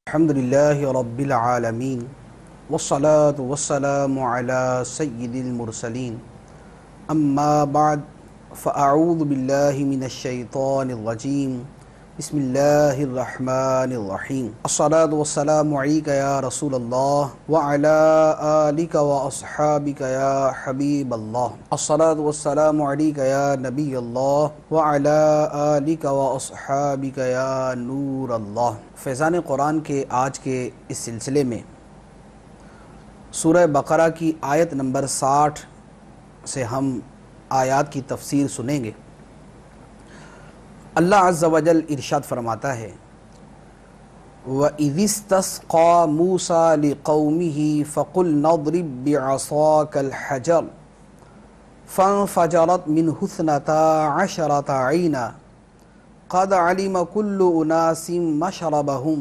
الحمدللہ رب العالمین والصلاة والسلام علی سید المرسلین اما بعد فاعوذ باللہ من الشیطان الرجیم بسم اللہ الرحمن الرحیم الصلاة والسلام علیک یا رسول اللہ وعلی آلک واصحابک یا حبیب اللہ الصلاة والسلام علیک یا نبی اللہ وعلی آلک واصحابک یا نور اللہ۔ فیضان قرآن کے آج کے اس سلسلے میں سورہ بقرہ کی آیت نمبر 60 سے ہم آیات کی تفسیر سنیں گے۔ اللہ عز و جل ارشاد فرماتا ہے وَإِذِ اسْتَسْقَىٰ مُوسَىٰ لِقَوْمِهِ فَقُلْنَا اضْرِب بِّعَصَاكَ الْحَجَرَ فَانْفَجَرَتْ مِنْهُ اثْنَتَا عَشْرَةَ عَيْنًا قَدْ عَلِمَ كُلُّ أُنَاسٍ مَّشْرَبَهُمْ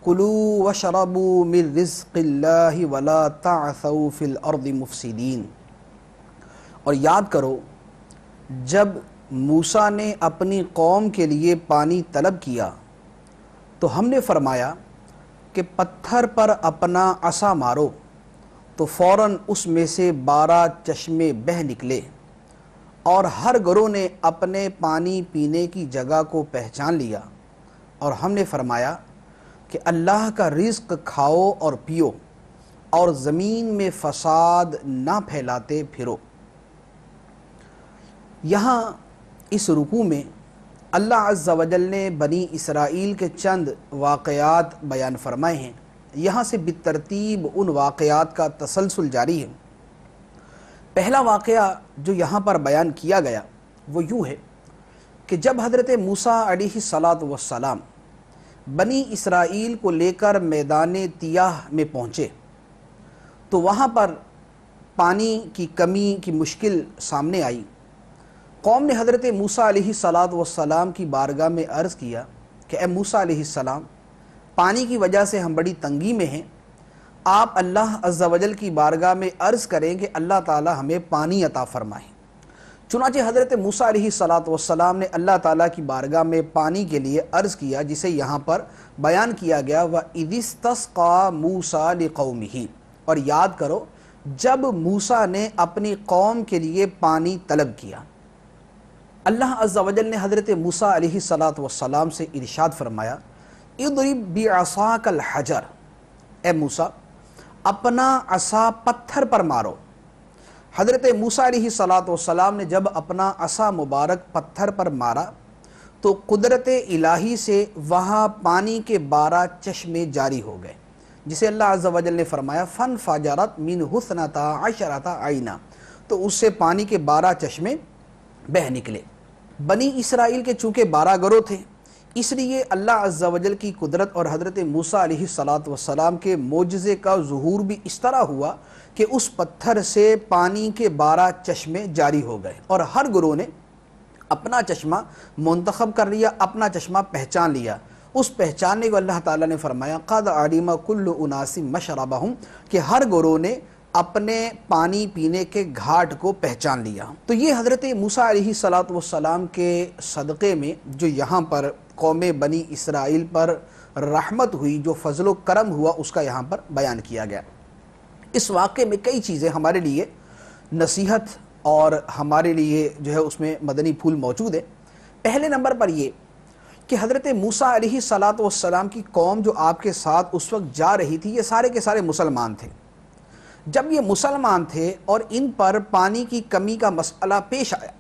كُلُوا وَاشْرَبُوا مِن رِّزْقِ اللَّهِ وَلَا تَعْثَوْا فِي الْأَرْضِ مُفْسِدِينَ۔ اور یاد کرو جب موسیٰ نے اپنی قوم کے لیے پانی طلب کیا تو ہم نے فرمایا کہ پتھر پر اپنا عصا مارو، تو فوراً اس میں سے 12 چشمے بہہ نکلے، اور ہر گروہ نے اپنے پانی پینے کی جگہ کو پہچان لیا، اور ہم نے فرمایا کہ اللہ کا رزق کھاؤ اور پیو اور زمین میں فساد نہ پھیلاتے پھرو۔ یہاں اس رکوع میں اللہ عز و جل نے بنی اسرائیل کے چند واقعات بیان فرمائے ہیں۔ یہاں سے بالترتیب ان واقعات کا تسلسل جاری ہے۔ پہلا واقعہ جو یہاں پر بیان کیا گیا وہ یوں ہے کہ جب حضرت موسیٰ علیہ السلام بنی اسرائیل کو لے کر میدان تیاہ میں پہنچے تو وہاں پر پانی کی کمی کی مشکل سامنے آئی۔ قوم نے حضرت موسیٰ علیہ السلام کی بارگاہ میں عرض کیا کہ اے موسیٰ علیہ السلام، پانی کی وجہ سے ہم بڑی تنگی میں ہیں، آپ اللہ عز و جل کی بارگاہ میں عرض کریں کہ اللہ تعالی ہمیں پانی عطا فرمائیں۔ چنانچہ حضرت موسیٰ علیہ السلام نے اللہ تعالیٰ کی بارگاہ میں پانی کے لیے عرض کیا، جسے یہاں پر بیان کیا گیا وَإِذِ اسْتَسْقَىٰ مُوسَىٰ لِقَوْمِهِ۔ اور یاد کرو جب موسیٰ نے اپنی قوم کے لیے پانی طلب کیا، اللہ عز و جل نے حضرت موسیٰ علیہ السلام سے ارشاد فرمایا اضرب بعصاک الحجر، اے موسیٰ اپنا عصا پتھر پر مارو۔ حضرت موسیٰ علیہ السلام نے جب اپنا عصا مبارک پتھر پر مارا تو قدرت الہی سے وہاں پانی کے 12 چشمے جاری ہو گئے، جسے اللہ عز و جل نے فرمایا فانفجرت منہ اثنتا عشرۃ عینا، تو اس سے پانی کے 12 چشمے بہہ نکلے۔ بنی اسرائیل کے چونکہ 12 گروہ تھے، اس لیے اللہ عز و جل کی قدرت اور حضرت موسیٰ علیہ السلام کے معجزے کا ظہور بھی اس طرح ہوا کہ اس پتھر سے پانی کے 12 چشمے جاری ہو گئے، اور ہر گروہ نے اپنا چشمہ منتخب کر لیا، اپنا چشمہ پہچان لیا۔ اس پہچاننے کو اللہ تعالیٰ نے فرمایا قَدْ عَلِمَ كُلُّ أُنَاسٍ مَّشْرَبَهُمْ، کہ ہر گروہ نے اپنے پانی پینے کے گھاٹ کو پہچان لیا۔ تو یہ حضرت موسیٰ علیہ السلام کے صدقے میں جو یہاں پر قوم بنی اسرائیل پر رحمت ہوئی، جو فضل و کرم ہوا، اس کا یہاں پر بیان کیا گیا۔ اس واقعے میں کئی چیزیں ہمارے لیے نصیحت اور ہمارے لیے جو ہے اس میں مدنی پھول موجود ہیں۔ پہلے نمبر پر یہ کہ حضرت موسیٰ علیہ السلام کی قوم جو آپ کے ساتھ اس وقت جا رہی تھی، یہ سارے کے سارے مسلمان تھے۔ جب یہ مسلمان تھے اور ان پر پانی کی کمی کا مسئلہ پیش آیا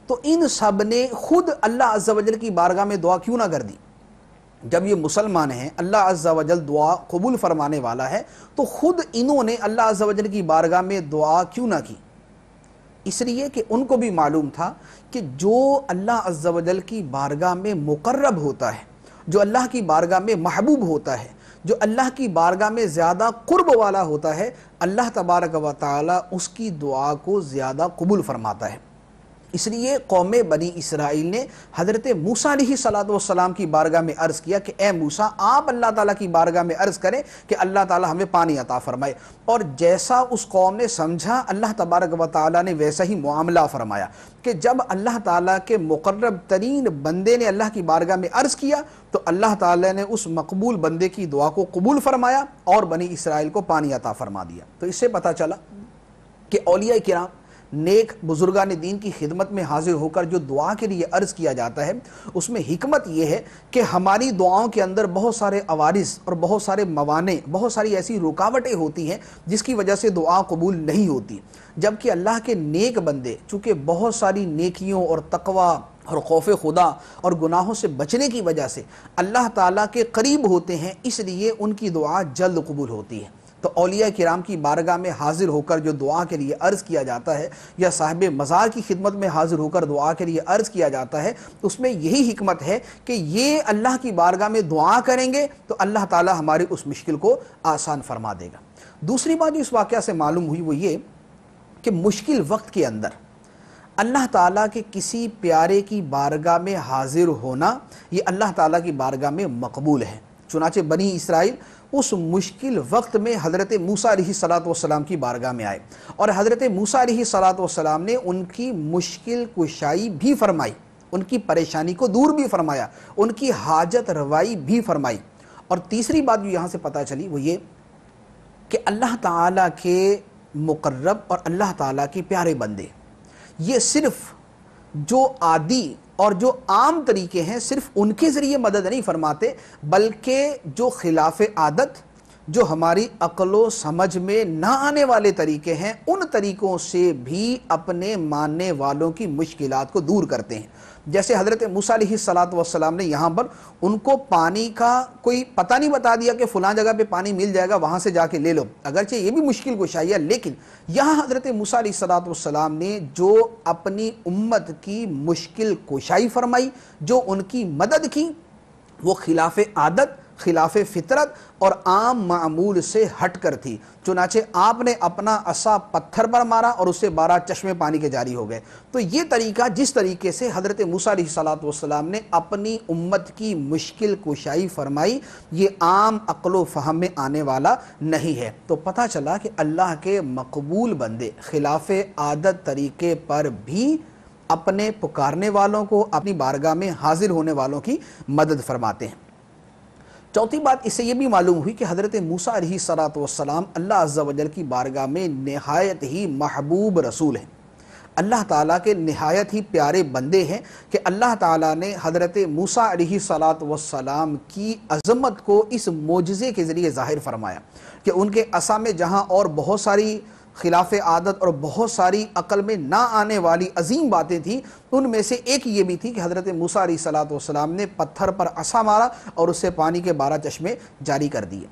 تو ان سب نے خود اللہ عز و جل کی بارگاہ میں دعا کیوں نہ کر دی؟ جب یہ مسلمان ہیں، اللہ عز و جل دعا قبول فرمانے والا ہے، تو خود انہوں نے اللہ عز و جل کی بارگاہ میں دعا کیوں نہ کی؟ اس لیے کہ ان کو بھی معلوم تھا کہ جو اللہ عز و جل کی بارگاہ میں مقرب ہوتا ہے، جو اللہ کی بارگاہ میں محبوب ہوتا ہے، جو اللہ کی بارگاہ میں زیادہ قرب والا ہوتا ہے، اللہ تبارک و تعالی اس کی دعا کو زیادہ قبول فرماتا ہے۔ اس لیے قوم بنی اسرائیل نے حضرت موسیٰ علیہ السلام کی بارگاہ میں عرض کیا کہ اے موسیٰ آپ اللہ تعالیٰ کی بارگاہ میں عرض کریں کہ اللہ تعالیٰ ہمیں پانی عطا فرمائے، اور جیسا اس قوم نے سمجھا اللہ تبارک و تعالیٰ نے ویسا ہی معاملہ فرمایا کہ جب اللہ تعالیٰ کے مقرب ترین بندے نے اللہ کی بارگاہ میں عرض کیا تو اللہ تعالیٰ نے اس مقبول بندے کی دعا کو قبول فرمایا اور بنی اسرائیل کو پانی عطا فرما دیا۔ تو اس سے پتہ چلا کہ اولیاء کرام نیک بزرگان دین کی خدمت میں حاضر ہو کر جو دعا کے لیے عرض کیا جاتا ہے اس میں حکمت یہ ہے کہ ہماری دعاؤں کے اندر بہت سارے عوارض اور بہت سارے موانع، بہت ساری ایسی رکاوٹیں ہوتی ہیں جس کی وجہ سے دعا قبول نہیں ہوتی، جبکہ اللہ کے نیک بندے چونکہ بہت ساری نیکیوں اور تقوی اور خوف خدا اور گناہوں سے بچنے کی وجہ سے اللہ تعالیٰ کے قریب ہوتے ہیں، اس لیے ان کی دعا جلد قبول ہوتی ہے۔ تو اولیاء کرام کی بارگاہ میں حاضر ہو کر جو دعا کے لیے عرض کیا جاتا ہے یا صاحب مزار کی خدمت میں حاضر ہو کر دعا کے لیے عرض کیا جاتا ہے، اس میں یہی حکمت ہے کہ یہ اللہ کی بارگاہ میں دعا کریں گے تو اللہ تعالی ہماری اس مشکل کو آسان فرما دے گا۔ دوسری بات جو اس واقعہ سے معلوم ہوئی وہ یہ کہ مشکل وقت کے اندر اللہ تعالیٰ کے کسی پیارے کی بارگاہ میں حاضر ہونا یہ اللہ تعالیٰ کی بارگاہ میں مقبول ہے۔ چنانچہ بنی اسرائیل اس مشکل وقت میں حضرت موسیٰ علیہ السلام کی بارگاہ میں آئے اور حضرت موسیٰ علیہ السلام نے ان کی مشکل کشائی بھی فرمائی، ان کی پریشانی کو دور بھی فرمایا، ان کی حاجت روائی بھی فرمائی۔ اور تیسری بات جو یہاں سے پتہ چلی وہ یہ کہ اللہ تعالیٰ کے مقرب اور اللہ تعالیٰ کے پیارے بندے یہ صرف جو عادی اور جو عام طریقے ہیں صرف ان کے ذریعے مدد نہیں فرماتے، بلکہ جو خلاف عادت، جو ہماری عقل و سمجھ میں نہ آنے والے طریقے ہیں ان طریقوں سے بھی اپنے ماننے والوں کی مشکلات کو دور کرتے ہیں۔ جیسے حضرت موسیٰ علیہ السلام نے یہاں پر ان کو پانی کا کوئی پتہ نہیں بتا دیا کہ فلاں جگہ پہ پانی مل جائے گا وہاں سے جا کے لے لو، اگرچہ یہ بھی مشکل کشائی ہے، لیکن یہاں حضرت موسیٰ علیہ السلام نے جو اپنی امت کی مشکل کشائی فرمائی، جو ان کی مدد کی، وہ خلاف عادت، خلاف فطرت اور عام معمول سے ہٹ کر تھی۔ چنانچہ آپ نے اپنا عصا پتھر پر مارا اور اس سے 12 چشمے پانی کے جاری ہو گئے۔ تو یہ طریقہ جس طریقے سے حضرت موسیٰ علیہ السلام نے اپنی امت کی مشکل کشائی فرمائی یہ عام عقل و فہم میں آنے والا نہیں ہے۔ تو پتہ چلا کہ اللہ کے مقبول بندے خلاف عادت طریقے پر بھی اپنے پکارنے والوں کو اپنی بارگاہ میں حاضر ہونے والوں کی مدد فرماتے ہیں۔ چوتھی بات اس سے یہ بھی معلوم ہوئی کہ حضرت موسیٰ علیہ السلام اللہ عز و جل کی بارگاہ میں نہایت ہی محبوب رسول ہیں، اللہ تعالیٰ کے نہایت ہی پیارے بندے ہیں کہ اللہ تعالیٰ نے حضرت موسیٰ علیہ السلام کی عظمت کو اس معجزے کے ذریعے ظاہر فرمایا کہ ان کے عصا میں جہاں اور بہت ساری خلاف عادت اور بہت ساری عقل میں نہ آنے والی عظیم باتیں تھیں، ان میں سے ایک یہ بھی تھی کہ حضرت موسیٰ علیہ السلام نے پتھر پر عصا مارا اور اس سے پانی کے 12 چشمے جاری کر دیے۔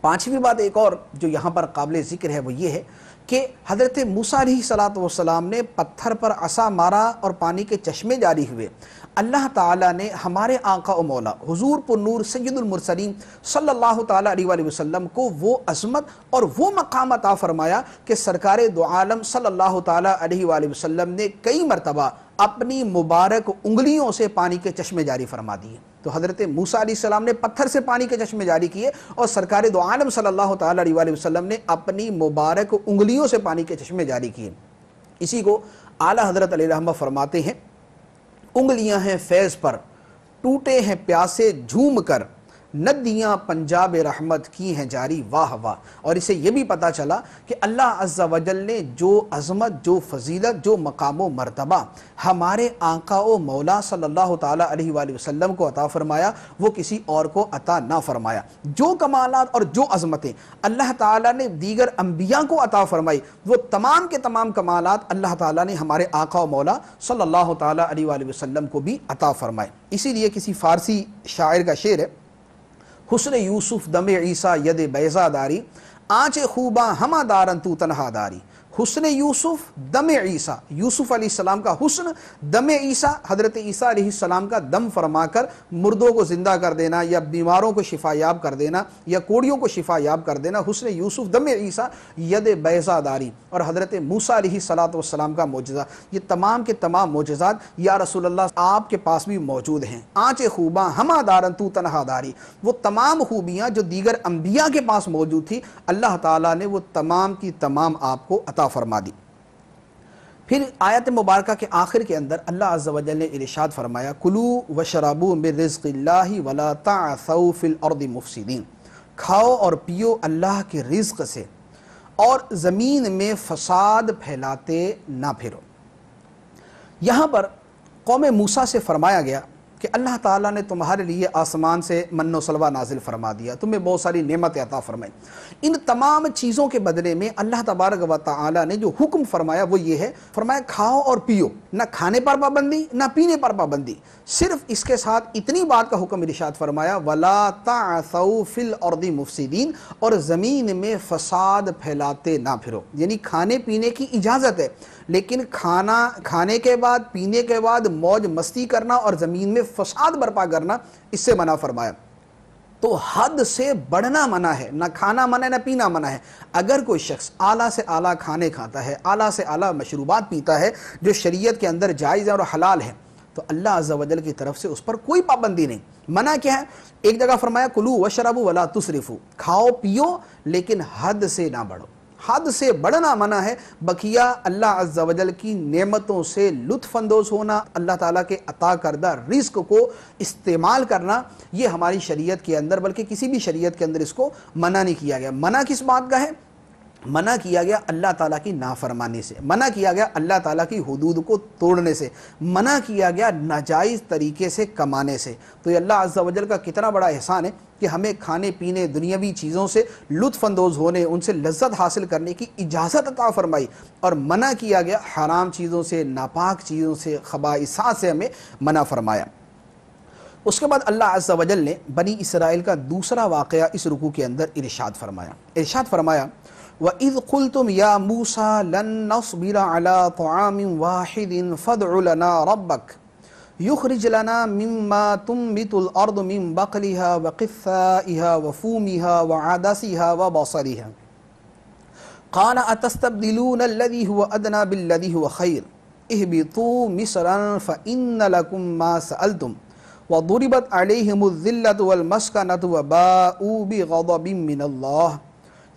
پانچویں بات ایک اور جو یہاں پر قابل ذکر ہے وہ یہ ہے کہ حضرت موسیٰ علیہ السلام نے پتھر پر عصا مارا اور پانی کے چشمے جاری ہوئے، اللہ تعالیٰ نے ہمارے آقا و مولا حضور پر نور سید المرسلین صلی اللہ تعالیٰ علیہ وآلہ وسلم کو وہ عظمت اور وہ مقام عطا فرمایا کہ سرکار دو عالم صلی اللہ تعالیٰ علیہ وآلہ وسلم نے کئی مرتبہ اپنی مبارک انگلیوں سے پانی کے چشمے جاری فرما دیے۔ تو حضرت موسیٰ علیہ السلام نے پتھر سے پانی کے چشمے جاری کیے اور سرکار دو عالم صلی اللہ تعالیٰ علیہ وآلہ وسلم نے اپنی مبارک انگلیوں سے پانی کے چشمے جاری کیے۔ اسی کو اعلیٰ حضرت علیہ رحمہ فرماتے ہیں، انگلیاں ہیں فیض پر، ٹوٹے ہیں پیاسے جھوم کر، ندیاں پنجاب رحمت کی ہیں جاری واہ واہ۔ اور اسے یہ بھی پتہ چلا کہ اللہ عز و جل نے جو عظمت، جو فضیلت، جو مقام و مرتبہ ہمارے آقا و مولا صلی اللہ تعالیٰ علیہ وآلہ وسلم کو عطا فرمایا وہ کسی اور کو عطا نہ فرمایا۔ جو کمالات اور جو عظمتیں اللہ تعالیٰ نے دیگر انبیاء کو عطا فرمائی وہ تمام کے تمام کمالات اللہ تعالیٰ نے ہمارے آقا و مولا صلی اللہ تعالیٰ علیہ وآلہ وسلم کو بھی عطا فرمائے۔ اسی لیے کسی فارسی شاعر کا شعر ہے، حسن یوسف دم عیسیٰ ید بیضا داری، آنچ خوباں ہمہ دارن تو تنہا داری، حسن یوسف دم عیسیٰ، یوسف علیہ السلام کا حسن، دم عیسیٰ حضرت عیسیٰ علیہ السلام کا دم فرما کر مردوں کو زندہ کر دینا، یا بیماروں کو شفا یاب کر دینا، یا کوڑیوں کو شفا یاب کر دینا، حسن یوسف دم عیسیٰ ید بیضا داری، اور حضرت موسیٰ علیہ السلام کا معجزہ، یہ تمام کے تمام معجزات یا رسول اللہ آپ کے پاس بھی موجود ہیں۔ آنچ خوباں ہمہ دارن تو تنہا داری، وہ تمام خوبیاں جو دیگر انبیاء کے پاس موجود تھی اللہ تعالیٰ نے وہ تمام کی تمام آپ کو عطا فرما دی۔ پھر آیت مبارکہ کے آخر کے اندر اللہ عز و جل نے ارشاد فرمایا کلوا واشربوا من رزق اللہ ولا تعثوا فی الارض مفسدین، کھاؤ اور پیو اللہ کے رزق سے اور زمین میں فساد پھیلاتے نہ پھرو۔ یہاں پر قوم موسیٰ سے فرمایا گیا کہ اللہ تعالیٰ نے تمہارے لیے آسمان سے من و سلوہ نازل فرما دیا، تمہیں بہت ساری نعمتیں عطا فرمائیں، ان تمام چیزوں کے بدلے میں اللہ تبارک و تعالیٰ نے جو حکم فرمایا وہ یہ ہے، فرمایا کھاؤ اور پیو، نہ کھانے پر پابندی نہ پینے پر پابندی، صرف اس کے ساتھ اتنی بات کا حکم ارشاد فرمایا وَلَا تَعْثَوْا فِي الْأَرْضِ مُفْسِدِينَ، اور زمین میں فساد پھیلاتے نہ پھرو، یعنی کھانے پینے کی اجازت ہے لیکن کھانے کے بعد پینے کے بعد موج مستی کرنا اور زمین میں فساد برپا کرنا اس سے منع فرمایا۔ تو حد سے بڑھنا منع ہے، نہ کھانا منع ہے نہ پینا منع ہے۔ اگر کوئی شخص اعلیٰ سے اعلیٰ کھانے کھاتا ہے، اعلیٰ سے اعلیٰ مشروبات پیتا ہے جو شریعت کے اندر جائز ہے اور حلال ہے، تو اللہ عز و جل کی طرف سے اس پر کوئی پابندی نہیں۔ منع کیا ہے؟ ایک جگہ فرمایا کلوا واشربوا ولا تسرفوا، کھاؤ پیو لیکن حد سے نہ بڑھو، حد سے بڑھنا منع ہے۔ بقیہ اللہ عز و جل کی نعمتوں سے لطف اندوز ہونا، اللہ تعالیٰ کے عطا کردہ رزق کو استعمال کرنا، یہ ہماری شریعت کے اندر بلکہ کسی بھی شریعت کے اندر اس کو منع نہیں کیا گیا۔ منع کس بات کا ہے؟ منع کیا گیا اللہ تعالیٰ کی نافرمانی سے، منع کیا گیا اللہ تعالیٰ کی حدود کو توڑنے سے، منع کیا گیا ناجائز طریقے سے کمانے سے۔ تو یہ اللہ عز و جل کا کتنا بڑا احسان ہے کہ ہمیں کھانے پینے دنیاوی چیزوں سے لطف اندوز ہونے، ان سے لذت حاصل کرنے کی اجازت عطا فرمائی، اور منع کیا گیا حرام چیزوں سے، ناپاک چیزوں سے، خبائثات سے ہمیں منع فرمایا۔ اس کے بعد اللہ عز و جل نے بنی اسرائیل کا دوسرا واقعہ اس رکوع کے اندر ارشاد فرمایا وَإِذْ قُلْتُمْ يَا مُوسَى لَن نَّصْبِرَ عَلَىٰ طَعَامٍ وَاحِدٍ فَادْعُ لَنَا رَبَّكَ يُخْرِجْ لَنَا مِمَّا تُنبِتُ الْأَرْضُ مِن بَقْلِهَا وَقِثَّائِهَا وَفُومِهَا وَعَدَسِهَا وَبَصَلِهَا قَالَ أَتَسْتَبْدِلُونَ الَّذِي هُوَ أَدْنَىٰ بِالَّذِي هُوَ خَيْرٌ اهْبِطُوا مِصْرًا فَإِنَّ لَكُم مَّا سَأَلْتُمْ وَضُرِبَتْ عَلَيْهِمُ الذِّلَّةُ وَالْمَسْكَنَةُ وَبَاءُوا بِغَضَبٍ مِّنَ اللَّهِ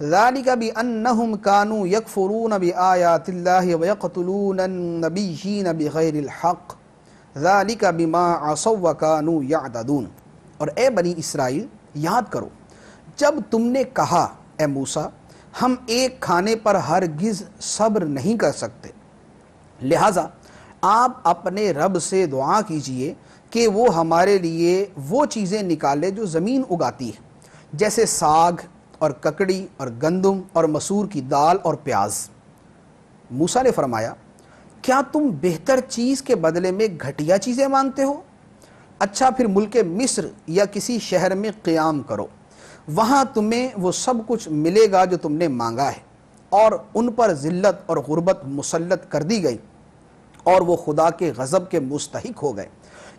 ذَلِكَ بِأَنَّهُمْ كَانُوا يَكْفُرُونَ بِآيَاتِ اللَّهِ وَيَقْتُلُونَ النَّبِيِّينَ بِغَيْرِ الْحَقِّ ذَلِكَ بِمَا عَصَوْا وَكَانُوا يَعْتَدُونَ۔ اور اے بنی اسرائیل یاد کرو جب تم نے کہا اے موسیٰ ہم ایک کھانے پر ہرگز صبر نہیں کر سکتے، لہٰذا آپ اپنے رب سے دعا کیجئے کہ وہ ہمارے لیے وہ چیزیں نکالے جو زمین اگاتی ہے، جیسے ساگ اور ککڑی اور گندم اور مسور کی دال اور پیاز۔ موسیٰ نے فرمایا کیا تم بہتر چیز کے بدلے میں گھٹیا چیزیں مانگتے ہو؟ اچھا پھر ملک مصر یا کسی شہر میں قیام کرو، وہاں تمہیں وہ سب کچھ ملے گا جو تم نے مانگا ہے۔ اور ان پر ذلت اور غربت مسلط کر دی گئی اور وہ خدا کے غضب کے مستحق ہو گئے۔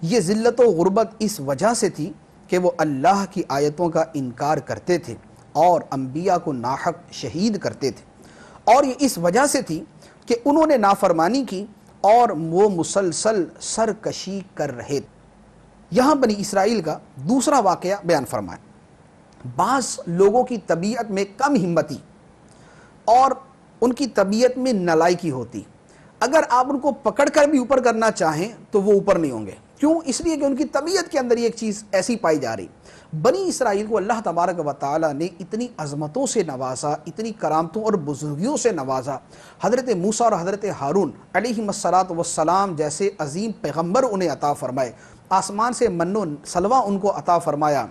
یہ ذلت و غربت اس وجہ سے تھی کہ وہ اللہ کی آیتوں کا انکار کرتے تھے اور انبیاء کو ناحق شہید کرتے تھے، اور یہ اس وجہ سے تھی کہ انہوں نے نافرمانی کی اور وہ مسلسل سرکشی کر رہے تھے۔ یہاں بنی اسرائیل کا دوسرا واقعہ بیان فرمائیں۔ بعض لوگوں کی طبیعت میں کم ہمتی اور ان کی طبیعت میں نالائکی ہوتی، اگر آپ ان کو پکڑ کر بھی اوپر کرنا چاہیں تو وہ اوپر نہیں ہوں گے۔ کیوں؟ اس لیے کہ ان کی طبیعت کے اندر یہ ایک چیز ایسی پائی جا رہی۔ بنی اسرائیل کو اللہ تبارک و تعالیٰ نے اتنی عظمتوں سے نوازا، اتنی کرامتوں اور بزرگیوں سے نوازا۔ حضرت موسیٰ اور حضرت ہارون علیہم السلام جیسے عظیم پیغمبر انہیں عطا فرمائے، آسمان سے من و سلوہ ان کو عطا فرمایا،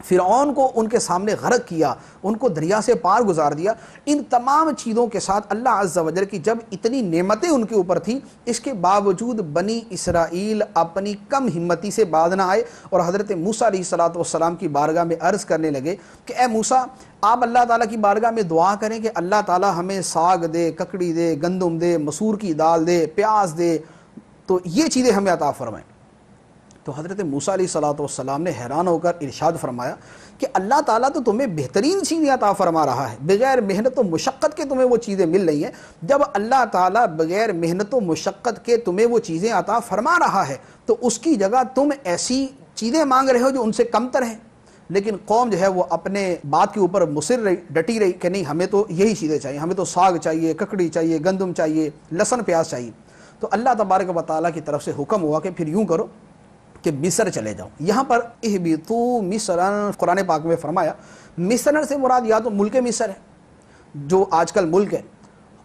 فرعون کو ان کے سامنے غرق کیا، ان کو دریا سے پار گزار دیا، ان تمام چیزوں کے ساتھ اللہ عز و جل کی جب اتنی نعمتیں ان کے اوپر تھیں، اس کے باوجود بنی اسرائیل اپنی کم ہمتی سے باز نہ آئے اور حضرت موسیٰ علیہ السلام کی بارگاہ میں عرض کرنے لگے کہ اے موسیٰ، آپ اللہ تعالیٰ کی بارگاہ میں دعا کریں کہ اللہ تعالیٰ ہمیں ساگ دے، ککڑی دے، گندم دے، مسور کی دال دے، پیاز دے، تو یہ چیزیں ہمیں عطا فرمائیں۔ تو حضرت موسیٰ علیہ السلام نے حیران ہو کر ارشاد فرمایا کہ اللہ تعالیٰ تو تمہیں بہترین چیزیں عطا فرما رہا ہے، بغیر محنت و مشقت کے تمہیں وہ چیزیں مل رہی ہیں۔ جب اللہ تعالیٰ بغیر محنت و مشقت کے تمہیں وہ چیزیں عطا فرما رہا ہے تو اس کی جگہ تم ایسی چیزیں مانگ رہے ہو جو ان سے کم تر ہیں۔ لیکن قوم جو ہے وہ اپنے بات کے اوپر مصر رہی، ڈٹی رہی کہ نہیں، ہمیں تو یہی چیزیں چاہیے، ہمیں تو ساگ چاہیے، ککڑی چاہیے، گندم چاہیے، لہسن پیاز چاہیے۔ تو اللہ تبارک و تعالیٰ کی طرف سے حکم ہوا کہ پھر یوں کرو کہ مصر چلے جاؤ۔ یہاں پر اہبطوا مصرا قرآن پاک میں فرمایا، مصر سے مراد یا تو ملک مصر ہے جو آج کل ملک ہے،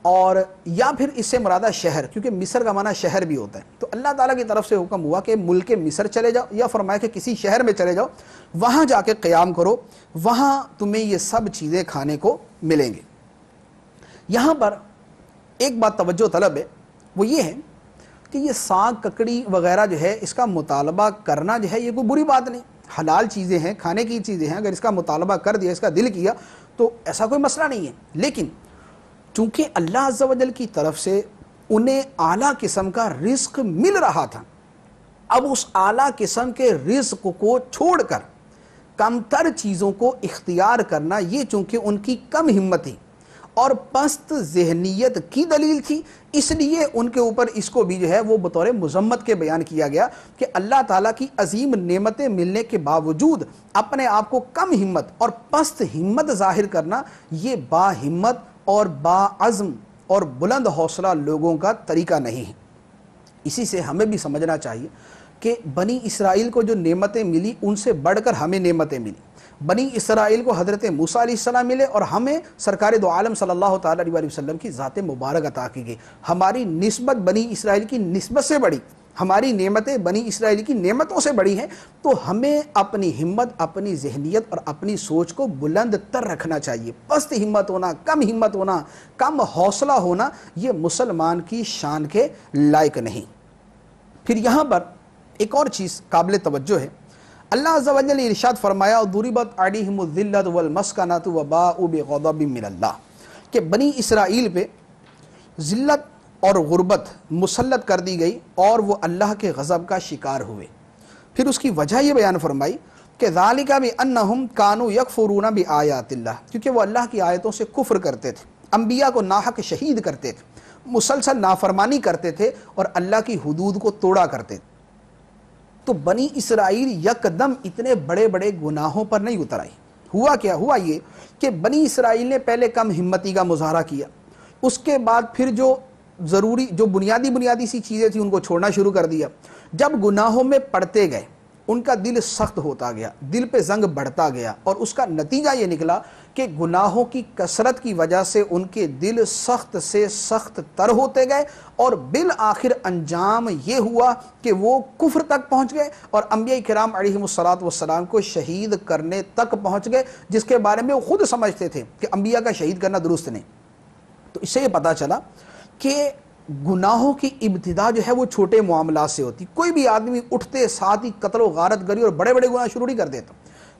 اور یا پھر اس سے مراد شہر، کیونکہ مصر کا معنی شہر بھی ہوتا ہے۔ تو اللہ تعالیٰ کی طرف سے حکم ہوا کہ ملک مصر چلے جاؤ، یا فرمایا کہ کسی شہر میں چلے جاؤ، وہاں جا کے قیام کرو، وہاں تمہیں یہ سب چیزیں کھانے کو ملیں گے۔ یہاں پر ایک بات توجہ طلب ہے، وہ یہ ہے کہ یہ ساگ ککڑی وغیرہ جو ہے اس کا مطالبہ کرنا جو ہے یہ کوئی بری بات نہیں، حلال چیزیں ہیں، کھانے کی چیزیں ہیں، اگر اس کا مطالبہ کر دیا، اس کا دل کیا تو ایسا کوئی مسئلہ نہیں ہے۔ لیکن چونکہ اللہ عز و جل کی طرف سے انہیں اعلیٰ قسم کا رزق مل رہا تھا، اب اس اعلیٰ قسم کے رزق کو چھوڑ کر کم تر چیزوں کو اختیار کرنا، یہ چونکہ ان کی کم ہمتی اور پست ذہنیت کی دلیل تھی، اس لیے ان کے اوپر اس کو بھی جو ہے وہ بطور مذمت کے بیان کیا گیا کہ اللہ تعالیٰ کی عظیم نعمتیں ملنے کے باوجود اپنے آپ کو کم ہمت اور پست ہمت ظاہر کرنا، یہ با ہمت اور با عزم اور بلند حوصلہ لوگوں کا طریقہ نہیں ہے۔ اسی سے ہمیں بھی سمجھنا چاہیے کہ بنی اسرائیل کو جو نعمتیں ملی ان سے بڑھ کر ہمیں نعمتیں ملی۔ بنی اسرائیل کو حضرت موسیٰ علیہ السلام ملے اور ہمیں سرکار دو عالم صلی اللہ تعالیٰ علیہ وسلم کی ذات مبارک عطا کی گئی۔ ہماری نسبت بنی اسرائیل کی نسبت سے بڑی، ہماری نعمتیں بنی اسرائیل کی نعمتوں سے بڑی ہیں، تو ہمیں اپنی ہمت، اپنی ذہنیت اور اپنی سوچ کو بلند تر رکھنا چاہیے۔ پست ہمت ہونا، کم ہمت ہونا، کم حوصلہ ہونا، یہ مسلمان کی شان کے لائق نہیں۔ پھر یہاں پر ایک اور چیز قابل توجہ ہے، اللہ عز و جل نے ارشاد فرمایا ضربت علیہم الذلۃ والمسکنۃ وباءوا بغضب من اللہ، کہ بنی اسرائیل پہ ذلت اور غربت مسلط کر دی گئی اور وہ اللہ کے غضب کا شکار ہوئے۔ پھر اس کی وجہ یہ بیان فرمائی کہ ذالک بانہم کانوا یکفرون بآیات اللہ، کیونکہ وہ اللہ کی آیتوں سے کفر کرتے تھے، انبیاء کو ناحق شہید کرتے تھے، مسلسل نافرمانی کرتے تھے اور اللہ کی حدود کو توڑا کرتے تھے۔ تو بنی اسرائیل یکدم اتنے بڑے بڑے گناہوں پر نہیں اتر آئی۔ ہوا کیا؟ ہوا یہ کہ بنی اسرائیل نے پہلے کم ہمتی کا مظاہرہ کیا، اس کے بعد پھر جو ضروری جو بنیادی سی چیزیں تھیں ان کو چھوڑنا شروع کر دیا۔ جب گناہوں میں پڑتے گئے ان کا دل سخت ہوتا گیا، دل پہ زنگ بڑھتا گیا، اور اس کا نتیجہ یہ نکلا کہ گناہوں کی کثرت کی وجہ سے ان کے دل سخت سے سخت تر ہوتے گئے، اور بالآخر انجام یہ ہوا کہ وہ کفر تک پہنچ گئے اور انبیاء کرام علیہم السلام کو شہید کرنے تک پہنچ گئے، جس کے بارے میں وہ خود سمجھتے تھے کہ انبیاء کا شہید کرنا درست نہیں۔ تو اس سے یہ پتہ چلا کہ گناہوں کی ابتدا جو ہے وہ چھوٹے معاملات سے ہوتی۔ کوئی بھی آدمی اٹھتے ساتھ ہی قتل و غارت گری اور بڑے بڑے گناہ شروع نہیں کر دیتا۔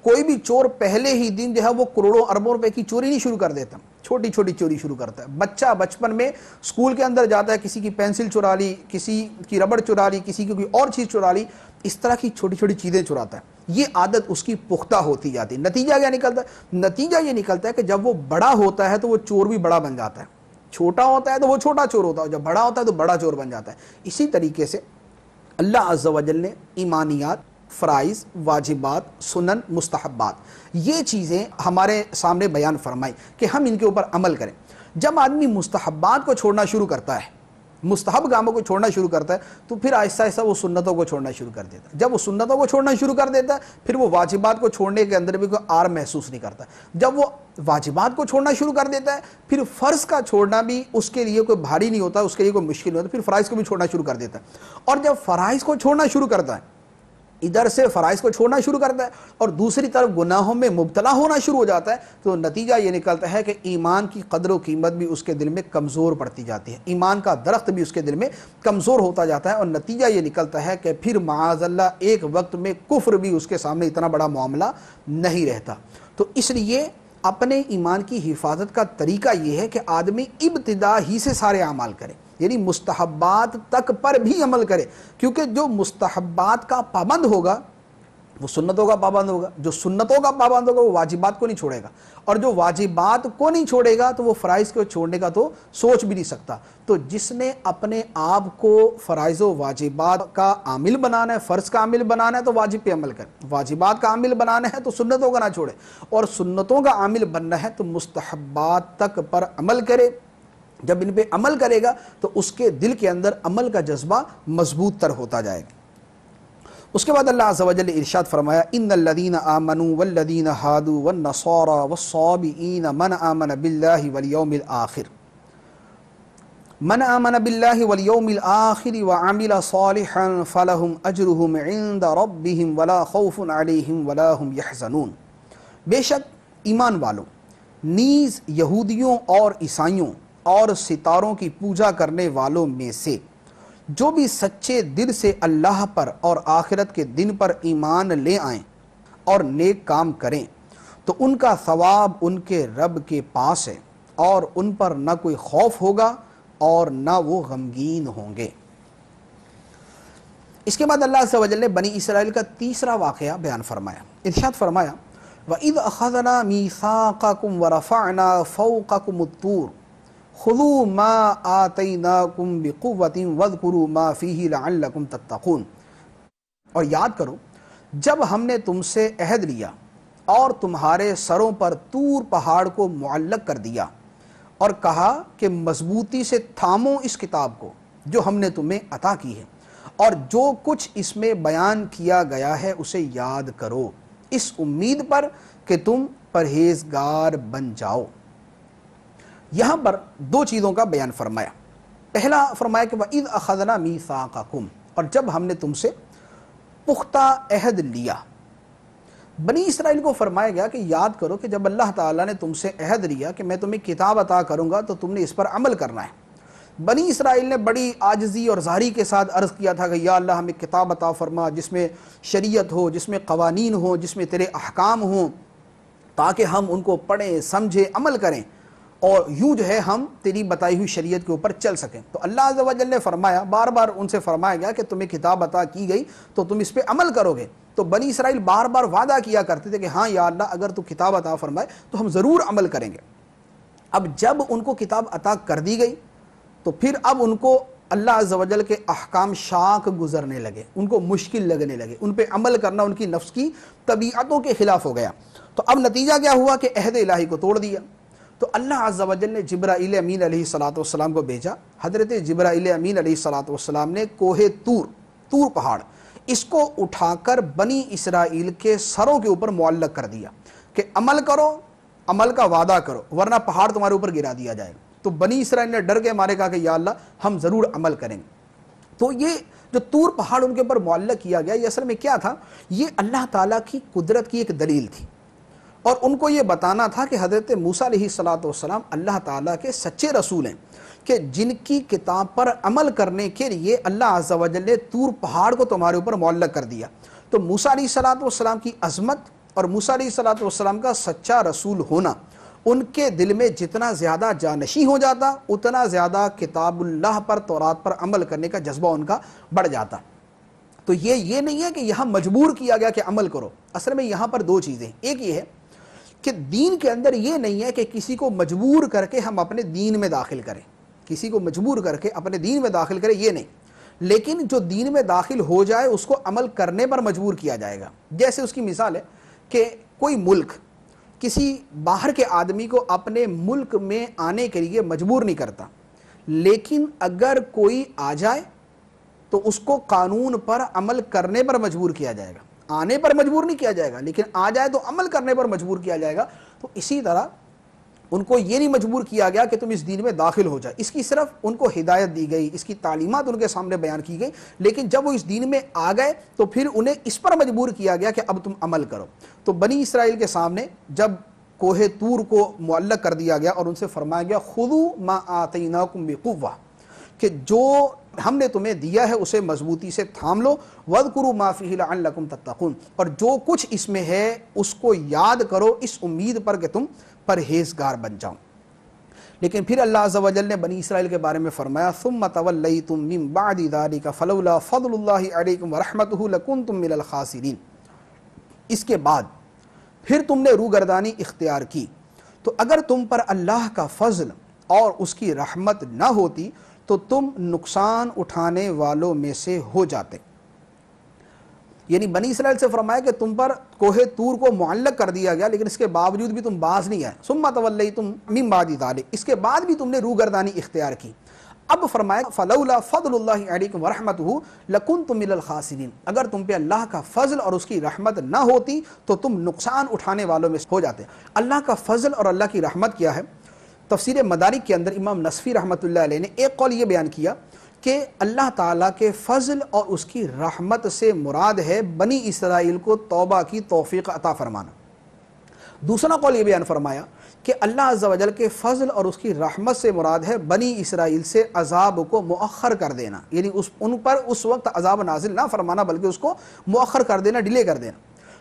کوئی بھی چور پہلے ہی دن جو ہے وہ کروڑوں اربوں روپے کی چوری نہیں شروع کر دیتا، چھوٹی چھوٹی چوری شروع کرتا ہے۔ بچہ بچپن میں اسکول کے اندر جاتا ہے، کسی کی پینسل چرا لی، کسی کی ربڑ چرا لی، کسی کی کوئی اور چیز چرا لی، اس طرح کی چھوٹی چھوٹی چیزیں چراتا ہے۔ یہ عادت اس کی پختہ ہوتی جاتی ہے۔ نتیجہ کیا نکلتا ہے؟ نتیجہ یہ نکلتا ہے کہ جب وہ بڑا ہوتا ہے تو وہ چور بھی بڑا بن جاتا ہے، چھوٹا ہوتا ہے تو وہ چھوٹا چور ہوتا ہے، جب بڑا ہوتا ہے تو بڑا چور بن جاتا ہے۔ اسی طریقے سے اللہ عز و جل نے ایمانیات، فرائض، واجبات، سنن، مستحبات، یہ چیزیں ہمارے سامنے بیان فرمائی کہ ہم ان کے اوپر عمل کریں۔ جب آدمی مستحبات کو چھوڑنا شروع کرتا ہے، مستحب کاموں کو چھوڑنا شروع کرتا ہے، تو پھر آہستہ آہستہ وہ سنتوں کو چھوڑنا شروع کر دیتا ہے۔ جب وہ سنتوں کو چھوڑنا شروع کر دیتا ہے، پھر وہ واجبات کو چھوڑنے کے اندر بھی کوئی آر محسوس نہیں کرتا۔ جب وہ واجبات کو چھوڑنا شروع کر دیتا ہے، پھر فرض کا چھوڑنا بھی اس کے لیے کوئی بھاری نہیں ہوتا، اس کے لیے کوئی مشکل نہیں ہوتا، پھر فرائض کو بھی چھوڑنا شروع کر دیتا ہے۔ اور جب فرائض کو چھوڑنا شروع کرتا ہے، ادھر سے فرائض کو چھوڑنا شروع کرتا ہے اور دوسری طرف گناہوں میں مبتلا ہونا شروع ہو جاتا ہے، تو نتیجہ یہ نکلتا ہے کہ ایمان کی قدر و قیمت بھی اس کے دل میں کمزور پڑتی جاتی ہے، ایمان کا درخت بھی اس کے دل میں کمزور ہوتا جاتا ہے، اور نتیجہ یہ نکلتا ہے کہ پھر معاذ اللہ ایک وقت میں کفر بھی اس کے سامنے اتنا بڑا معاملہ نہیں رہتا۔ تو اس لیے اپنے ایمان کی حفاظت کا طریقہ یہ ہے کہ آدمی ابتدا ہی سے سارے اعمال کرے، یعنی مستحبات تک پر بھی عمل کرے، کیونکہ جو مستحبات کا پابند ہوگا وہ سنتوں کا پابند ہوگا، جو سنتوں کا پابند ہوگا وہ واجبات کو نہیں چھوڑے گا، اور جو واجبات کو نہیں چھوڑے گا تو وہ فرائض کو چھوڑنے کا تو سوچ بھی نہیں سکتا۔ تو جس نے اپنے آپ کو فرائض و واجبات کا عامل بنانا ہے، فرض کا عامل بنانا ہے تو واجب پہ عمل کرے، واجبات کا عامل بنانا ہے تو سنتوں کا نہ چھوڑے، اور سنتوں کا عامل بننا ہے تو مستحبات تک پر عمل کرے۔ جب ان پہ عمل کرے گا تو اس کے دل کے اندر عمل کا جذبہ مضبوط تر ہوتا جائے گا۔ اس کے بعد اللہ عز و جل نے ارشاد فرمایا ان الذین آمنوا والذین ہادوا والنصارى والصابئین من آمن باللہ والیوم الآخر وعمل صالحا فلہم اجرہم عند ربہم ولا خوف علیہم ولا ہم یحزنون۔ بے شک ایمان والوں، نیز یہودیوں اور عیسائیوں اور ستاروں کی پوجا کرنے والوں میں سے جو بھی سچے دل سے اللہ پر اور آخرت کے دن پر ایمان لے آئیں اور نیک کام کریں تو ان کا ثواب ان کے رب کے پاس ہے، اور ان پر نہ کوئی خوف ہوگا اور نہ وہ غمگین ہوں گے۔ اس کے بعد اللہ عز و جل نے بنی اسرائیل کا تیسرا واقعہ بیان فرمایا، ارشاد فرمایا وَإِذْ أَخَذْنَا مِيثَاقَكُمْ وَرَفَعْنَا فَوْقَكُمُ الطُّورَ خُذُوا مَا آتَيْنَاكُمْ بِقُوَّةٍ وَاذْكُرُوا مَا فِيهِ لَعَلَّكُمْ تَتَّقُونَ۔ اور یاد کرو جب ہم نے تم سے عہد لیا اور تمہارے سروں پر طور پہاڑ کو معلق کر دیا اور کہا کہ مضبوطی سے تھامو اس کتاب کو جو ہم نے تمہیں عطا کی ہے، اور جو کچھ اس میں بیان کیا گیا ہے اسے یاد کرو، اس امید پر کہ تم پرہیزگار بن جاؤ۔ یہاں پر دو چیزوں کا بیان فرمایا۔ پہلا فرمایا کہ وَإِذْ أَخَذْنَا مِيثَاقَكُمْ، اور جب ہم نے تم سے پختہ عہد لیا۔ بنی اسرائیل کو فرمایا گیا کہ یاد کرو کہ جب اللہ تعالیٰ نے تم سے عہد لیا کہ میں تمہیں کتاب عطا کروں گا تو تم نے اس پر عمل کرنا ہے۔ بنی اسرائیل نے بڑی عاجزی اور زاری کے ساتھ عرض کیا تھا کہ یا اللہ ہمیں کتاب عطا فرما جس میں شریعت ہو، جس میں قوانین ہوں، جس میں تیرے احکام ہوں، تاکہ ہم ان کو پڑھیں، سمجھیں، عمل کریں، اور یوں جو ہے ہم تیری بتائی ہوئی شریعت کے اوپر چل سکیں۔ تو اللہ عز و جل نے فرمایا، بار بار ان سے فرمایا گیا کہ تمہیں کتاب عطا کی گئی تو تم اس پہ عمل کرو گے۔ تو بنی اسرائیل بار بار وعدہ کیا کرتے تھے کہ ہاں یا اللہ اگر تو کتاب عطا فرمائے تو ہم ضرور عمل کریں گے۔ اب جب ان کو کتاب عطا کر دی گئی تو پھر اب ان کو اللہ عز و جل کے احکام شاق گزرنے لگے، ان کو مشکل لگنے لگے، ان پہ عمل کرنا ان کی نفس کی طبیعتوں کے خلاف ہو گیا۔ تو اب نتیجہ کیا ہوا کہ عہد الہی کو توڑ دیا۔ تو اللہ عز و جل نے جبرائیل امین علیہ السلام کو بھیجا۔ حضرت جبرائیل امین علیہ السلام نے کوہ طور پہاڑ اس کو اٹھا کر بنی اسرائیل کے سروں کے اوپر معلق کر دیا کہ عمل کرو، عمل کا وعدہ کرو ورنہ پہاڑ تمہارے اوپر گرا دیا جائے گا۔ تو بنی اسرائیل نے ڈر کے مارے کہا کہ یا اللہ ہم ضرور عمل کریں گے۔ تو یہ جو طور پہاڑ ان کے اوپر معلق کیا گیا یہ اصل میں کیا تھا؟ یہ اللہ تعالیٰ کی قدرت کی ایک دلیل تھی، اور ان کو یہ بتانا تھا کہ حضرت موسیٰ علیہ السلام اللہ تعالیٰ کے سچے رسول ہیں کہ جن کی کتاب پر عمل کرنے کے لیے اللہ عز و جل نے طور پہاڑ کو تمہارے اوپر معلق کر دیا۔ تو موسیٰ علیہ السلام کی عظمت اور موسیٰ علیہ السلام کا سچا رسول ہونا ان کے دل میں جتنا زیادہ جانشین ہو جاتا اتنا زیادہ کتاب اللہ پر، تورات پر عمل کرنے کا جذبہ ان کا بڑھ جاتا۔ تو یہ نہیں ہے کہ یہاں مجبور کیا گیا کہ عمل کرو، اصل میں یہاں پر دو چیزیں، ایک یہ ہے کہ دین کے اندر یہ نہیں ہے کہ کسی کو مجبور کر کے ہم اپنے دین میں داخل کریں، کسی کو مجبور کر کے اپنے دین میں داخل کریں، یہ نہیں، لیکن جو دین میں داخل ہو جائے اس کو عمل کرنے پر مجبور کیا جائے گا۔ جیسے اس کی مثال ہے کہ کوئی ملک کسی باہر کے آدمی کو اپنے ملک میں آنے کے لیے مجبور نہیں کرتا، لیکن اگر کوئی آ جائے تو اس کو قانون پر عمل کرنے پر مجبور کیا جائے گا، آنے پر مجبور نہیں کیا جائے گا، لیکن آ جائے تو عمل کرنے پر مجبور کیا جائے گا۔ تو اسی طرح ان کو یہ نہیں مجبور کیا گیا کہ تم اس دین میں داخل ہو جائے، اس کی صرف ان کو ہدایت دی گئی، اس کی تعلیمات ان کے سامنے بیان کی گئی، لیکن جب وہ اس دین میں آ گئے تو پھر انہیں اس پر مجبور کیا گیا کہ اب تم عمل کرو۔ تو بنی اسرائیل کے سامنے جب کوہ طور کو معلق کر دیا گیا اور ان سے فرمایا گیا خُذُوا مَا آتَيْنَاكُمْ بِقُوَّةٍ، کہ جو ہم نے تمہیں دیا ہے اسے مضبوطی سے تھام لو، وَاذْكُرُوا مَا فِيهِ لَعَلَّكُمْ تَتَّقُونَ، اور جو کچھ اس میں ہے اس کو یاد کرو اس امید پر کہ تم پرہیزگار بن جاؤ۔ لیکن پھر اللہ عز و جل نے بنی اسرائیل کے بارے میں فرمایا ثُمَّ تَوَلَّيْتُم مِّن بَعْدِ ذَلِكَ فَلَوْلَا فَضْلُ اللَّهِ عَلَيْكُمْ وَرَحْمَتُهُ لَكُنتُم مِّنَ الْخَاسِرِينَ، اس کے بعد پھر تم نے روگردانی اختیار کی تو اگر تم پر اللہ کا فضل اور اس کی رحمت نہ ہوتی تو تم نقصان اٹھانے والوں میں سے ہو جاتے۔ یعنی بنی اسرائیل سے فرمایا کہ تم پر کوہ طور کو معلق کر دیا گیا لیکن اس کے باوجود بھی تم باز نہیں آئے، ثم تولیتم من بعد ذلک، اس کے بعد بھی تم نے روگردانی اختیار کی۔ اب فرمایا فلولا فضل اللہ علیکم ورحمتہ لکنتم من الخاسرین، اگر تم پہ اللہ کا فضل اور اس کی رحمت نہ ہوتی تو تم نقصان اٹھانے والوں میں ہو جاتے۔ اللہ کا فضل اور اللہ کی رحمت کیا ہے؟ تفسیر مدارک کے اندر امام نصفی رحمۃ اللہ علیہ نے ایک قول یہ بیان کیا کہ اللہ تعالیٰ کے فضل اور اس کی رحمت سے مراد ہے بنی اسرائیل کو توبہ کی توفیق عطا فرمانا۔ دوسرا قول یہ بیان فرمایا کہ اللہ عز و جل کے فضل اور اس کی رحمت سے مراد ہے بنی اسرائیل سے عذاب کو مؤخر کر دینا، یعنی ان پر اس وقت عذاب نازل نہ فرمانا بلکہ اس کو مؤخر کر دینا، ڈیلے کر دینا۔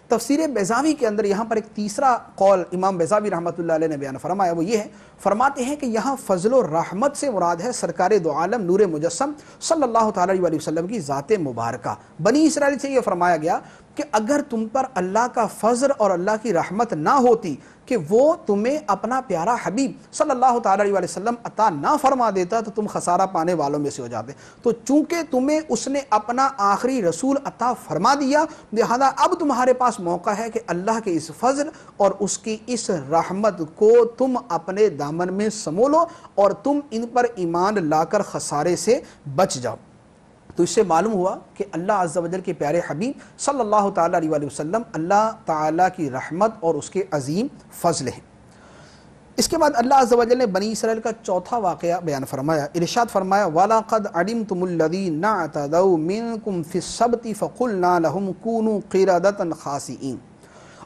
تفسیر بیضاوی کے اندر یہاں پر ایک تیسرا قول امام بیضاوی رحمۃ اللہ علیہ نے بیان فرمایا، وہ یہ ہے، فرماتے ہیں کہ یہاں فضل و رحمت سے مراد ہے سرکار دو عالم نور مجسم صلی اللہ تعالی علیہ وسلم کی ذات مبارکہ۔ بنی اسرائیل سے یہ فرمایا گیا کہ اگر تم پر اللہ کا فضل اور اللہ کی رحمت نہ ہوتی کہ وہ تمہیں اپنا پیارا حبیب صلی اللہ تعالی علیہ وسلم عطا نہ فرما دیتا تو تم خسارہ پانے والوں میں سے ہو جاتے۔ تو چونکہ تمہیں اس نے اپنا آخری رسول عطا فرما دیا، لہذا اب تمہارے پاس موقع ہے کہ اللہ کے اس فضل اور اس کی اس رحمت کو تم اپنے دامن میں سمو لو اور تم ان پر ایمان لا کر خسارے سے بچ جاؤ۔ تو اس سے معلوم ہوا کہ اللہ عز و جل کے پیارے حبیب صلی اللہ تعالیٰ علیہ وسلم اللہ تعالیٰ کی رحمت اور اس کے عظیم فضل ہیں۔ اس کے بعد اللہ عز و جل نے بنی اسرائیل کا چوتھا واقعہ بیان فرمایا، ارشاد فرمایا وَلَقَدْ عَلِمْتُمُ الَّذِينَ اعْتَدَوْا مِنْكُمْ فِي السَّبْتِ فَقُلْنَا لَهُمْ كُونُوا قِرَدَةً خَاسِئِينَ،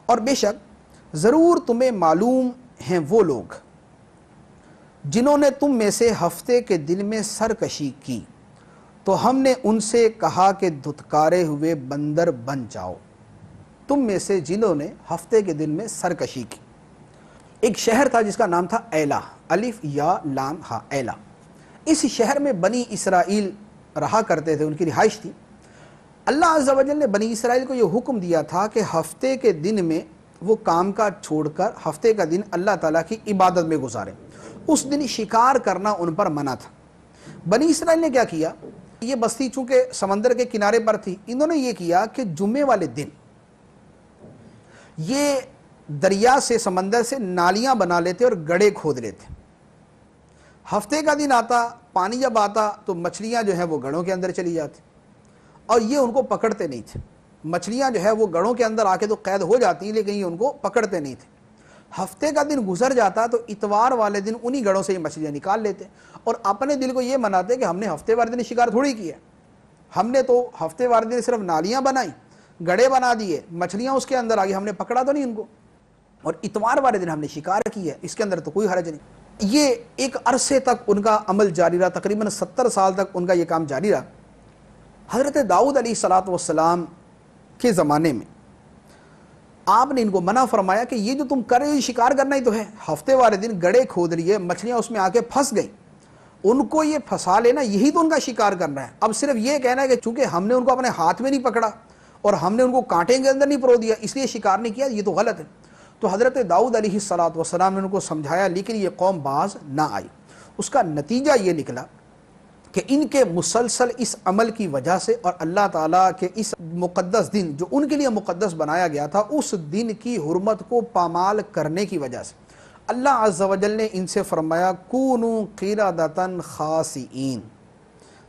اور بے شک ضرور تمہیں معلوم ہیں وہ لوگ جنہوں نے تم میں سے ہفتے کے دن میں سرکشی کی تو ہم نے ان سے کہا کہ دھتکارے ہوئے بندر بن جاؤ۔ تم میں سے جنہوں نے ہفتے کے دن میں سرکشی کی، ایک شہر تھا جس کا نام تھا ایلا، الف یا لام ہا، ایلا۔ اس شہر میں بنی اسرائیل رہا کرتے تھے، ان کی رہائش تھی۔ اللہ عز و جل نے بنی اسرائیل کو یہ حکم دیا تھا کہ ہفتے کے دن میں وہ کام کا چھوڑ کر ہفتے کا دن اللہ تعالیٰ کی عبادت میں گزارے۔ اس دن شکار کرنا ان پر منع تھا۔ بنی اسرائیل نے کیا کیا، یہ بستی چونکہ سمندر کے کنارے پر تھی، انہوں نے یہ کیا کہ جمعے والے دن یہ دریا سے سمندر سے نالیاں بنا لیتے اور گڑھے کھود لیتے۔ ہفتے کا دن آتا، پانی جب آتا تو مچھلیاں جو ہیں وہ گڑھوں کے اندر چلی جاتی اور یہ ان کو پکڑتے نہیں تھے۔ مچھلیاں جو ہے وہ گڑھوں کے اندر آ کے تو قید ہو جاتی لیکن یہ ان کو پکڑتے نہیں تھے۔ ہفتے کا دن گزر جاتا تو اتوار والے دن انہی گڑھوں سے یہ مچھلیاں نکال لیتے اور اپنے دل کو یہ مناتے کہ ہم نے ہفتے والے دن شکار تھوڑی کیا، ہم نے تو ہفتے والے دن صرف نالیاں بنائیں، گڑھے بنا دیے، مچھلیاں اس کے اندر آ گئی، ہم نے پکڑا تو نہیں ان کو، اور اتوار والے دن ہم نے شکار کیا، اس کے اندر تو کوئی حرج نہیں۔ یہ ایک عرصے تک ان کا عمل جاری رہا، تقریباً 70 سال تک ان کا یہ کام جاری رہا۔ حضرت داؤد علیہ السلام کے زمانے میں آپ نے ان کو منع فرمایا کہ یہ جو تم کر رہے ہو شکار کرنا ہی تو ہے۔ ہفتے والے دن گڑھے کھود لیے، مچھلیاں اس میں آ کے پھنس گئیں، ان کو یہ پھنسا لینا یہی تو ان کا شکار کرنا ہے۔ اب صرف یہ کہنا ہے کہ چونکہ ہم نے ان کو اپنے ہاتھ میں نہیں پکڑا اور ہم نے ان کو کانٹے کے اندر نہیں پرو دیا اس لیے شکار نہیں کیا، یہ تو غلط ہے۔ تو حضرت داؤد علیہ السلام نے ان کو سمجھایا لیکن یہ قوم باز نہ آئی۔ اس کا نتیجہ یہ نکلا کہ ان کے مسلسل اس عمل کی وجہ سے اور اللہ تعالیٰ کے اس مقدس دن جو ان کے لیے مقدس بنایا گیا تھا اس دن کی حرمت کو پامال کرنے کی وجہ سے اللہ عز و جل نے ان سے فرمایا کونوا قردۃ خاسئین،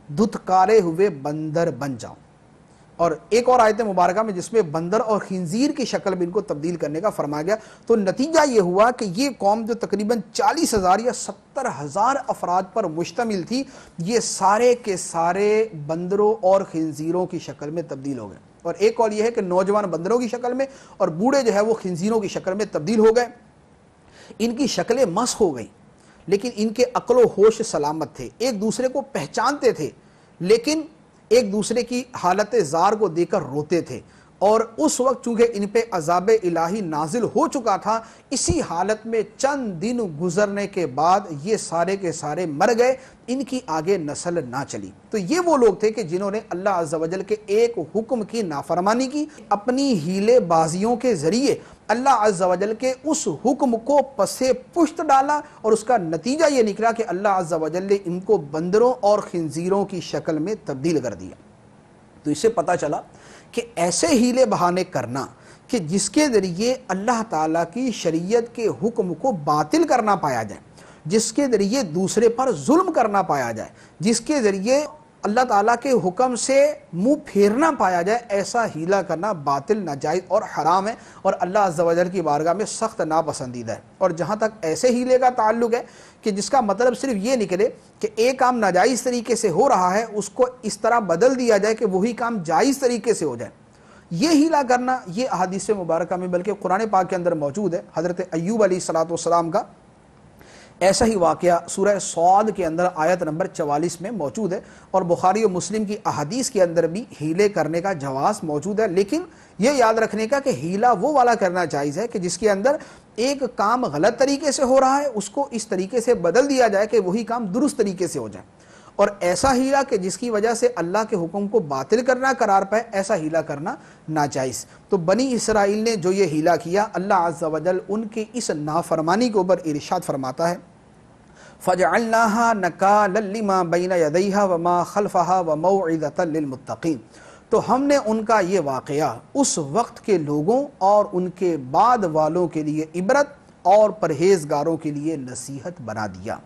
دھتکارے ہوئے بندر بن جاؤ۔ اور ایک اور آیت مبارکہ میں جس میں بندر اور خنزیر کی شکل میں ان کو تبدیل کرنے کا فرمایا گیا، تو نتیجہ یہ ہوا کہ یہ قوم جو تقریباً 40,000 یا 70,000 افراد پر مشتمل تھی، یہ سارے کے سارے بندروں اور خنزیروں کی شکل میں تبدیل ہو گئے۔ اور ایک قول یہ ہے کہ نوجوان بندروں کی شکل میں اور بوڑھے جو ہے وہ خنزیروں کی شکل میں تبدیل ہو گئے۔ ان کی شکلیں مسخ ہو گئیں، لیکن ان کے عقل و ہوش سلامت تھے، ایک دوسرے کو پہچانتے تھے، لیکن ایک دوسرے کی حالت زار کو دیکھ کر روتے تھے۔ اور اس وقت چونکہ ان پہ عذاب الہی نازل ہو چکا تھا، اسی حالت میں چند دن گزرنے کے بعد یہ سارے کے سارے مر گئے، ان کی آگے نسل نہ چلی۔ تو یہ وہ لوگ تھے کہ جنہوں نے اللہ عز و جل کے ایک حکم کی نافرمانی کی، اپنی ہیلے بازیوں کے ذریعے اللہ عز و جل کے اس حکم کو پسے پشت ڈالا، اور اس کا نتیجہ یہ نکلا کہ اللہ عز و جل نے ان کو بندروں اور خنزیروں کی شکل میں تبدیل کر دیا۔ تو اس سے پتہ چلا کہ ایسے ہیلے بہانے کرنا کہ جس کے ذریعے اللہ تعالیٰ کی شریعت کے حکم کو باطل کرنا پایا جائے، جس کے ذریعے دوسرے پر ظلم کرنا پایا جائے، جس کے ذریعے اللہ تعالیٰ کے حکم سے منہ پھیرنا پایا جائے، ایسا ہیلہ کرنا باطل، ناجائز اور حرام ہے، اور اللہ عز و جل کی بارگاہ میں سخت ناپسندیدہ ہے۔ اور جہاں تک ایسے ہیلے کا تعلق ہے کہ جس کا مطلب صرف یہ نکلے کہ ایک کام ناجائز طریقے سے ہو رہا ہے، اس کو اس طرح بدل دیا جائے کہ وہی کام جائز طریقے سے ہو جائے، یہ ہیلہ کرنا یہ احادیث مبارکہ میں بلکہ قرآن پاک کے اندر موجود ہے۔ حضرت ایوب علیہ السلام کا ایسا ہی واقعہ سورہ صاد کے اندر آیت نمبر 44 میں موجود ہے، اور بخاری و مسلم کی احادیث کے اندر بھی ہیلے کرنے کا جواز موجود ہے، لیکن یہ یاد رکھنے کا کہ ہیلہ وہ والا کرنا جائز ہے کہ جس کے اندر ایک کام غلط طریقے سے ہو رہا ہے، اس کو اس طریقے سے بدل دیا جائے کہ وہی کام درست طریقے سے ہو جائے، اور ایسا ہیلہ کہ جس کی وجہ سے اللہ کے حکم کو باطل کرنا قرار پائے، ایسا ہیلہ کرنا ناجائز۔ تو بنی اسرائیل نے جو یہ ہیلہ کیا، اللہ عز و جل ان کی اس نافرمانی کے اوپر ارشاد فرماتا ہے، فَجَعَلْنَاهَا نَكَالًا لِمَا بَيْنَ يَدَيْهَا وَمَا خَلْفَهَا وَمَوْعِظَةً لِلْمُتَّقِينَ۔ تو ہم نے ان کا یہ واقعہ اس وقت کے لوگوں اور ان کے بعد والوں کے لیے عبرت اور پرہیزگاروں کے لیے نصیحت بنا دیا۔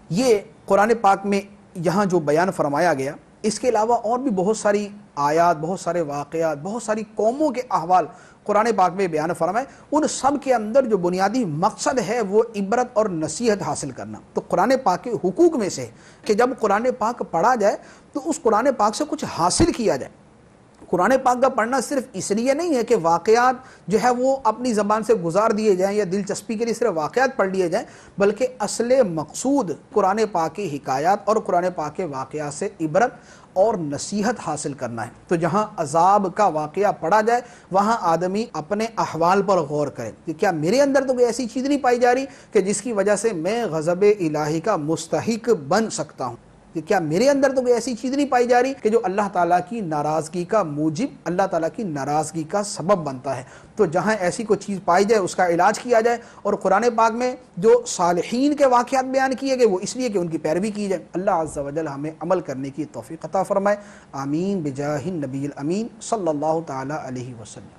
یہ قرآن پاک میں یہاں جو بیان فرمایا گیا، اس کے علاوہ اور بھی بہت ساری آیات، بہت سارے واقعات، بہت ساری قوموں کے احوال قرآن پاک میں بیان فرمائے، ان سب کے اندر جو بنیادی مقصد ہے وہ عبرت اور نصیحت حاصل کرنا۔ تو قرآن پاک کے حقوق میں سے کہ جب قرآن پاک پڑھا جائے تو اس قرآن پاک سے کچھ حاصل کیا جائے۔ قرآن پاک کا پڑھنا صرف اس لیے نہیں ہے کہ واقعات جو ہے وہ اپنی زبان سے گزار دیے جائیں یا دلچسپی کے لیے صرف واقعات پڑھ لیے جائیں، بلکہ اصل مقصود قرآن پاک کی حکایات اور قرآن پاک کے واقعات سے عبرت اور نصیحت حاصل کرنا ہے۔ تو جہاں عذاب کا واقعہ پڑھا جائے وہاں آدمی اپنے احوال پر غور کرے کہ کیا میرے اندر تو کوئی ایسی چیز نہیں پائی جا رہی کہ جس کی وجہ سے میں غضب الہی کا مستحق بن سکتا ہوں، کہ کیا میرے اندر تو کوئی ایسی چیز نہیں پائی جا رہی کہ جو اللہ تعالیٰ کی ناراضگی کا موجب، اللہ تعالیٰ کی ناراضگی کا سبب بنتا ہے۔ تو جہاں ایسی کوئی چیز پائی جائے اس کا علاج کیا جائے، اور قرآن پاک میں جو صالحین کے واقعات بیان کیے گئے وہ اس لیے کہ ان کی پیروی کی جائے۔ اللہ عز و جل ہمیں عمل کرنے کی توفیق عطا فرمائے، آمین بجاہ النبی الامین صلی اللہ تعالی علیہ وسلم۔